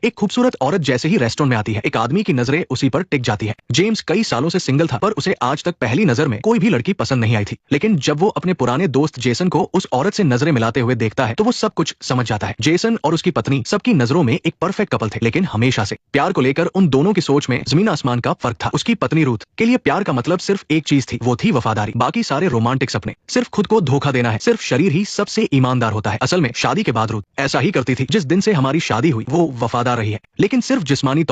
एक खूबसूरत औरत जैसे ही रेस्टोरेंट में आती है, एक आदमी की नजरें उसी पर टिक जाती है। जेम्स कई सालों से सिंगल था, पर उसे आज तक पहली नजर में कोई भी लड़की पसंद नहीं आई थी। लेकिन जब वो अपने पुराने दोस्त जेसन को उस औरत से नजरें मिलाते हुए देखता है, तो वो सब कुछ समझ जाता है। जेसन और उसकी पत्नी सबकी नजरों में एक परफेक्ट कपल थे, लेकिन हमेशा से प्यार को लेकर उन दोनों की सोच में जमीन आसमान का फर्क था। उसकी पत्नी रूथ के लिए प्यार का मतलब सिर्फ एक चीज थी, वो थी वफादारी। बाकी सारे रोमांटिक सपने सिर्फ खुद को धोखा देना है, सिर्फ शरीर ही सबसे ईमानदार होता है। असल में शादी के बाद रूथ ऐसा ही करती थी। जिस दिन से हमारी शादी हुई वो वफादार रही है, लेकिन सिर्फ जिस्मानी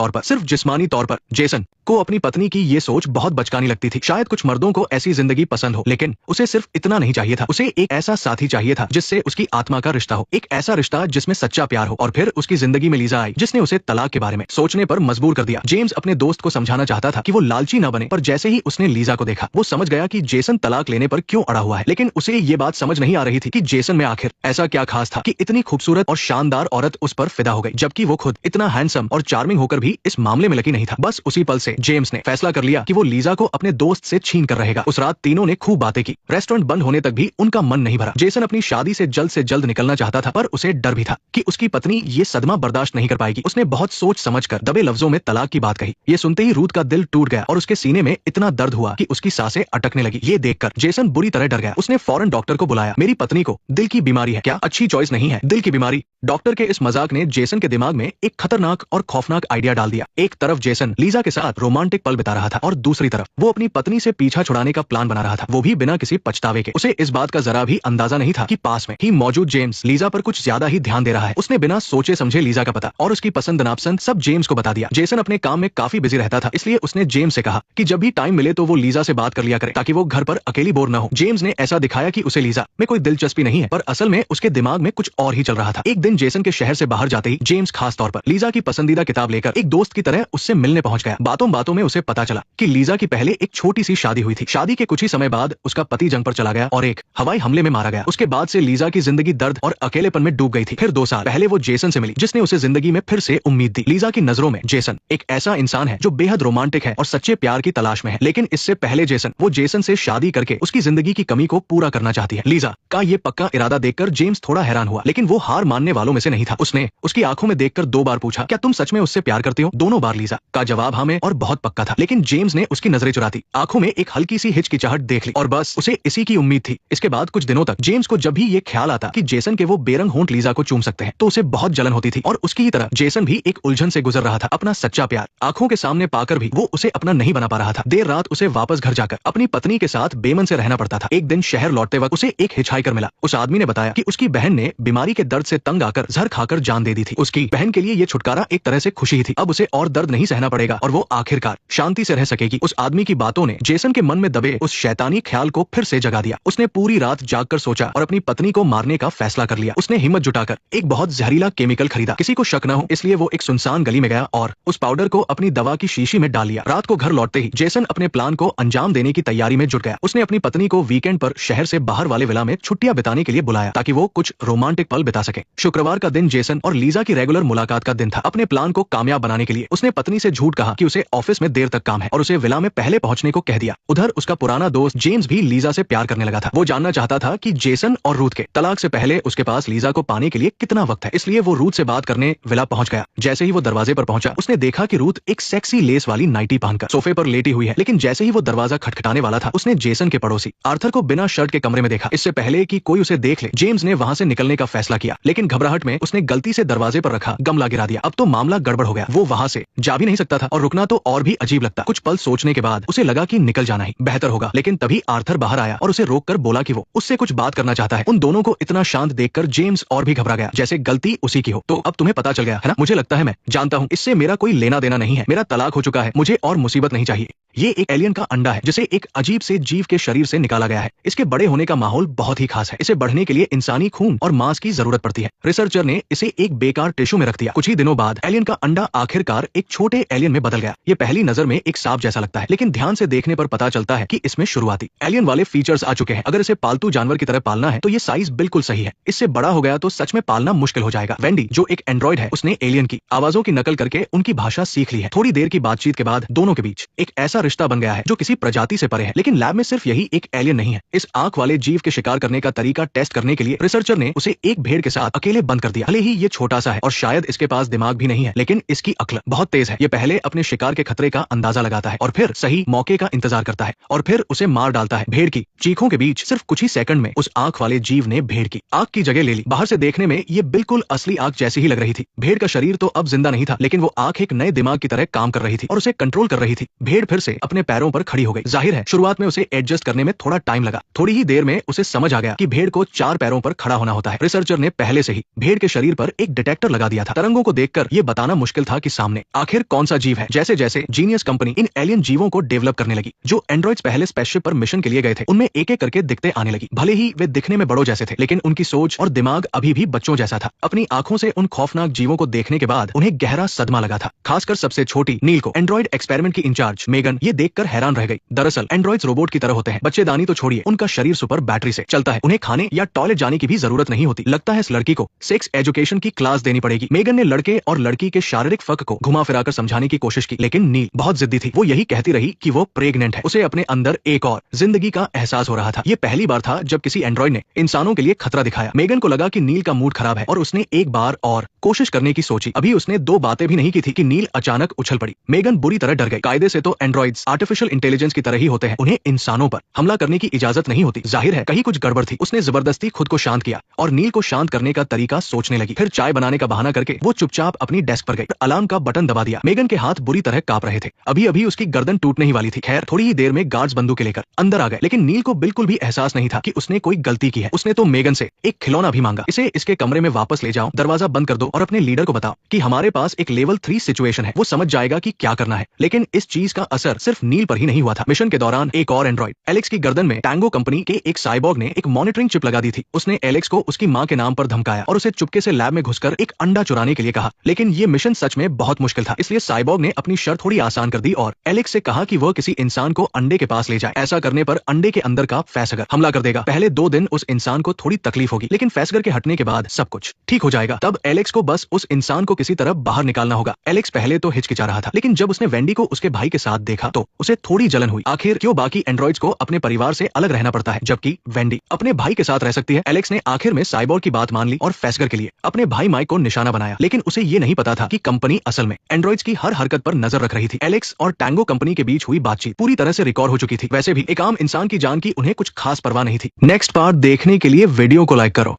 तौर पर। जेसन को अपनी पत्नी की ये सोच बहुत बचकानी लगती थी। शायद कुछ मर्दों को ऐसी जिंदगी पसंद हो, लेकिन उसे सिर्फ इतना नहीं चाहिए था। उसे एक ऐसा साथी चाहिए था जिससे उसकी आत्मा का रिश्ता हो, एक ऐसा रिश्ता जिसमें सच्चा प्यार हो। और फिर उसकी जिंदगी में लीजा आई, जिसने उसे तलाक के बारे में सोचने पर मजबूर कर दिया। जेम्स अपने दोस्त को समझाना चाहता था कि वो लालची न बने, पर जैसे ही उसने लीजा को देखा, वो समझ गया कि जेसन तलाक लेने पर क्यों अड़ा हुआ है। लेकिन उसे ये बात समझ नहीं आ रही थी कि जेसन में आखिर ऐसा क्या खास था कि इतनी खूबसूरत और शानदार औरत उस पर फिदा हो गई, जबकि वो खुद इतना हैंडसम और चार्मिंग होकर भी इस मामले में लकी नहीं था। बस उसी पल से जेम्स ने फैसला कर लिया कि वो लीजा को अपने दोस्त से छीन कर रहेगा। उस रात तीनों ने खूब बातें की। रेस्टोरेंट बंद होने तक भी उनका मन नहीं भरा। जेसन अपनी शादी से जल्द निकलना चाहता था, पर उसे डर भी था कि उसकी पत्नी ये सदमा बर्दाश्त नहीं कर पाएगी। उसने बहुत सोच समझकर दबे लफ्जों में तलाक की बात कही। ये सुनते ही रूथ का दिल टूट गया और उसके सीने में इतना दर्द हुआ कि उसकी सांसें अटकने लगी। ये देखकर जेसन बुरी तरह डर गया। उसने फौरन डॉक्टर को बुलाया। मेरी पत्नी को दिल की बीमारी है। क्या अच्छी चॉइस नहीं है, दिल की बीमारी। डॉक्टर के इस मजाक ने जेसन के दिमाग में एक खतरनाक और खौफनाक आइडिया डाल दिया। एक तरफ जेसन लीजा के साथ रोमांटिक पल बिता रहा था और दूसरी तरफ वो अपनी पत्नी से पीछा छुड़ाने का प्लान बना रहा था, वो भी बिना किसी पछतावे के। उसे इस बात का जरा भी अंदाजा नहीं था कि पास में ही मौजूद जेम्स लीजा पर कुछ ज्यादा ही ध्यान दे रहा है। उसने बिना सोचे समझे लीजा का पता और उसकी पसंद नापसंद सब जेम्स को बता दिया। जेसन अपने काम में काफी बिजी रहता था, इसलिए उसने जेम्स से कहा कि जब भी टाइम मिले तो वो लीजा से बात कर लिया करे, ताकि वो घर पर अकेली बोर न हो। जेम्स ने ऐसा दिखाया कि उसे लीजा में कोई दिलचस्पी नहीं है, पर असल में उसके दिमाग में कुछ और ही चल रहा था। एक दिन जेसन के शहर से बाहर जाते ही जेम्स खास तौर पर लीजा की पसंदीदा किताब लेकर एक दोस्त की तरह उससे मिलने पहुंच गया। बातों बातों में उसे पता चला कि लीजा की पहले एक छोटी सी शादी हुई थी। शादी के कुछ ही समय बाद उसका पति जंग पर चला गया और एक हवाई हमले में मारा गया। उसके बाद से लीजा की जिंदगी दर्द और अकेलेपन में डूब गई थी। फिर 2 साल पहले वो जेसन से मिली, जिसने उसे जिंदगी में फिर से उम्मीद दी। लीजा की नजरों में जेसन एक ऐसा इंसान है जो बेहद रोमांटिक है और सच्चे प्यार की तलाश में है। लेकिन इससे पहले वो जेसन से शादी करके उसकी जिंदगी की कमी को पूरा करना चाहती है। लीजा का ये पक्का इरादा देखकर जेम्स थोड़ा हैरान हुआ, लेकिन वो हार मानने वालों में से नहीं था। उसने उसकी आंखों में देखकर 2 बार पूछा, क्या तुम सच में उससे प्यार करते हो? दोनों बार लीजा का जवाब हाँ में और बहुत पक्का था। लेकिन जेम्स ने उसकी नजरें चुराती, आंखों में एक हल्की सी हिचकिचाहट देख ली और बस उसे इसी की उम्मीद थी। इसके बाद कुछ दिनों तक जेम्स को जब भी ये ख्याल आता कि जेसन के वो बेरंग होंठ लीजा को चूम सकते हैं, तो उसे बहुत जलन होती थी। और उसकी ही तरह जेसन भी एक उलझन से गुजर रहा था। अपना सच्चा प्यार आंखों के सामने पाकर भी वो उसे अपना नहीं बना पा रहा था। देर रात उसे वापस घर जाकर अपनी पत्नी के साथ बेमन से रहना पड़ता था। एक दिन शहर लौटते वक्त उसे एक हिचहाइकर मिला। उस आदमी ने बताया कि उसकी बहन ने बीमारी के दर्द से तंग आकर जहर खाकर जान दे दी थी। उसकी बहन के लिए ये छुटकारा एक तरह से खुशी ही थी। अब उसे और दर्द नहीं सहना पड़ेगा और वो आखिरकार शांति से रह सकेगी। उस आदमी की बातों ने जेसन के मन में दबे उस शैतानी ख्याल को फिर से जगा दिया। उसने पूरी रात जागकर सोचा और अपनी पत्नी को मारने का फैसला कर लिया। उसने हिम्मत जुटाकर एक बहुत जहरीला केमिकल खरीदा। किसी को शक न हो इसलिए वो एक सुनसान गली में गया और उस पाउडर को अपनी दवा की शीशी में डाल लिया। रात को घर लौटते ही जेसन अपने प्लान को अंजाम देने की तैयारी में जुट गया। उसने अपनी पत्नी को वीकेंड पर शहर से बाहर वाले विला में छुट्टियां बिताने के लिए बुलाया, ताकि वो कुछ रोमांटिक पल बिता सके। शुक्रवार का दिन जेसन और लीजा की रेगुलर मुलाकात का दिन था। अपने प्लान को कामयाब बनाने के लिए उसने पत्नी से झूठ कहा कि उसे ऑफिस में देर तक काम है और उसे विला में पहले पहुंचने को कह दिया। उधर उसका पुराना दोस्त जेम्स भी लीजा से प्यार करने लगा था। वो जानना चाहता था कि जेसन और रूथ के तलाक से पहले उसके पास लीजा को पाने के लिए कितना वक्त है, इसलिए वो रूथ से बात करने विला पहुंच गया। जैसे ही वो दरवाजे पर पहुंचा, उसने देखा कि रूथ एक सेक्सी लेस वाली नाइटी पहनकर सोफे पर लेटी हुई है। लेकिन जैसे ही वो दरवाजा खटखटाने वाला था, उसने जेसन के पड़ोसी आर्थर को बिना शर्ट के कमरे में देखा। इससे पहले कि कोई उसे देख ले, जेम्स ने वहां से निकलने का फैसला किया, लेकिन घबराहट में उसने गलती से दरवाजे पर रखा गमला गिरा दिया। अब तो मामला गड़बड़ हो गया। वो वहां से जा भी नहीं सकता था और रुकना तो और भी अजीब लगता। कुछ पल सोचने के बाद उसे लगा कि निकल जाना ही बेहतर होगा, लेकिन तभी आर्थर बाहर आया और उसे रोककर बोला कि वो उससे कुछ बात करना चाहता है। उन दोनों को इतना शांत देखकर जेम्स और भी घबरा गया, जैसे गलती उसी की हो। तो अब तुम्हें पता चल गया है ना? मुझे लगता है मैं जानता हूँ, इससे मेरा कोई लेना देना नहीं है। मेरा तलाक हो चुका है, मुझे और मुसीबत नहीं चाहिए। ये एक एलियन का अंडा है जिसे एक अजीब से जीव के शरीर से निकाला गया है। इसके बड़े होने का माहौल बहुत ही खास है। इसे बढ़ने के लिए इंसानी खून और मांस की जरूरत पड़ती है। रिसर्चर ने इसे एक बेकार टिश्यू में रख दिया। कुछ ही दिनों बाद एलियन का अंडा आखिरकार एक छोटे एलियन में बदल गया। ये पहली नजर में एक सांप जैसा लगता है, लेकिन ध्यान से देखने पर पता चलता है कि इसमें शुरुआती एलियन वाले फीचर्स आ चुके हैं। अगर इसे पालतू जानवर की तरह पालना है तो ये साइज बिल्कुल सही है। इससे बड़ा हो गया तो सच में पालना मुश्किल हो जाएगा। वेंडी जो एक एंड्रॉइड है, उसने एलियन की आवाजों की नकल करके उनकी भाषा सीख ली है। थोड़ी देर की बातचीत के बाद दोनों के बीच एक ऐसा रिश्ता बन गया है जो किसी प्रजाति से परे है। लेकिन लैब में सिर्फ यही एक एलियन नहीं है। इस आंख वाले जीव के शिकार करने का तरीका टेस्ट करने के लिए रिसर्चर ने उसे एक भेड़ के साथ अकेले बंद कर दिया। भले ही ये छोटा सा है और शायद इसके पास पास दिमाग भी नहीं है, लेकिन इसकी अक्ल बहुत तेज है। ये पहले अपने शिकार के खतरे का अंदाजा लगाता है और फिर सही मौके का इंतजार करता है और फिर उसे मार डालता है। भेड़ की चीखों के बीच सिर्फ कुछ ही सेकंड में उस आंख वाले जीव ने भेड़ की आंख की जगह ले ली। बाहर से देखने में ये बिल्कुल असली आंख जैसी ही लग रही थी। भेड़ का शरीर तो अब जिंदा नहीं था, लेकिन वो आंख एक नए दिमाग की तरह काम कर रही थी और उसे कंट्रोल कर रही थी। भेड़ फिर से अपने पैरों पर खड़ी हो गई। जाहिर है शुरुआत में उसे एडजस्ट करने में थोड़ा टाइम लगा। थोड़ी ही देर में उसे समझ आ गया कि भेड़ को 4 पैरों पर खड़ा होना होता है। रिसर्चर ने पहले से ही भेड़ के शरीर पर एक डिटेक्टर लगा दिया था। तरंगों को देखकर ये बताना मुश्किल था कि सामने आखिर कौन सा जीव है। जैसे जैसे जीनियस कंपनी इन एलियन जीवों को डेवलप करने लगी, जो एंड्रॉइड्स पहले स्पेसशिप पर मिशन के लिए गए थे, उनमें एक एक करके दिखते आने लगी। भले ही वे दिखने में बड़ों जैसे थे, लेकिन उनकी सोच और दिमाग अभी भी बच्चों जैसा था। अपनी आंखों से उन खौफनाक जीवों को देखने के बाद उन्हें गहरा सदमा लगा था। खासकर सबसे छोटी नील को। एंड्रॉइड एक्सपेरिमेंट की इंचार्ज मेगन ये देखकर हैरान रह गई। दरअसल एंड्रॉइड्स रोबोट की तरह होते हैं। बच्चेदानी तो छोड़िए, उनका शरीर सुपर बैटरी से चलता है। उन्हें खाने या टॉयलेट जाने की भी जरूरत नहीं होती। लगता है इस लड़की को सेक्स एजुकेशन की क्लास देनी पड़ेगी। मेगन ने लड़के और लड़की के शारीरिक फर्क को घुमा फिराकर समझाने की कोशिश की, लेकिन नील बहुत जिद्दी थी। वो यही कहती रही कि वो प्रेग्नेंट है। उसे अपने अंदर एक और जिंदगी का एहसास हो रहा था। ये पहली बार था जब किसी एंड्रॉइड ने इंसानों के लिए खतरा दिखाया। मेगन को लगा कि नील का मूड खराब है और उसने एक बार और कोशिश करने की सोची। अभी उसने 2 बातें भी नहीं की थी कि नील अचानक उछल पड़ी। मेगन बुरी तरह डर गई। कायदे से तो एंड्रॉइड्स आर्टिफिशियल इंटेलिजेंस की तरह ही होते हैं, उन्हें इंसानों पर हमला करने की इजाजत नहीं होती। जाहिर है कहीं कुछ गड़बड़ थी। उसने जबरदस्ती खुद को शांत किया और नील को शांत करने का तरीका सोचने लगी। फिर चाय बनाने का बहाना करके वो चुपचाप अपनी डेस्क पर गई। अलार्म का बटन दबा दिया। मेगन के हाथ बुरी तरह कांप रहे थे। अभी अभी उसकी गर्दन टूटने ही वाली थी। खैर थोड़ी ही देर में गार्ड्स बंदूकें लेकर अंदर आ गए, लेकिन नील को बिल्कुल भी एहसास नहीं था कि उसने कोई गलती की है। उसने तो मेगन से एक खिलौना भी मांगा। इसे इसके कमरे में वापस ले जाओ, दरवाजा बंद कर दो और अपने लीडर को बताओ कि हमारे पास एक लेवल 3 सिचुएशन है। वो समझ जाएगा कि क्या करना है। लेकिन इस चीज का असर सिर्फ नील पर ही नहीं हुआ था। मिशन के दौरान एक और एंड्रॉइड एलेक्स की गर्दन में टैंगो कंपनी के एक साइबॉर्ग ने एक मॉनिटरिंग चिप लगा दी थी। उसने एलेक्स को उसकी मां के नाम पर धमकाया और उसे चुपके से लैब में घुसकर एक अंडा चुराने के लिए कहा। लेकिन ये मिशन सच में बहुत मुश्किल था, इसलिए साइबॉर्ग ने अपनी शर्त थोड़ी आसान कर दी और एलेक्स से कहा कि वह किसी इंसान को अंडे के पास ले जाए। ऐसा करने पर अंडे के अंदर का फैसगर हमला कर देगा। पहले 2 दिन उस इंसान को थोड़ी तकलीफ होगी, लेकिन फैसगर के हटने के बाद सब कुछ ठीक हो जाएगा। तब एलेक्स को बस उस इंसान को किसी तरह बाहर निकालना होगा। एलेक्स पहले तो हिचकिचा रहा था, लेकिन जब उसने वेंडी को उसके भाई के साथ देखा तो उसे थोड़ी जलन हुई। आखिर क्यों बाकी एंड्रॉइड्स को अपने परिवार से अलग रहना पड़ता है, जबकि वेंडी अपने भाई के साथ रह सकती है। एलेक्स ने आखिर में साइबॉर्ग की बात मान ली और फैसगर के लिए अपने भाई माइक को निशाना बनाया। लेकिन उसे ये नहीं पता था कि कंपनी असल में एंड्रॉइड्स की हर हरकत पर नजर रख रही थी। एलेक्स और टैंगो कंपनी के बीच हुई बातचीत पूरी तरह से रिकॉर्ड हो चुकी थी। वैसे भी एक आम इंसान की जान की उन्हें कुछ खास परवाह नहीं थी। नेक्स्ट पार्ट देखने के लिए वीडियो को लाइक करो।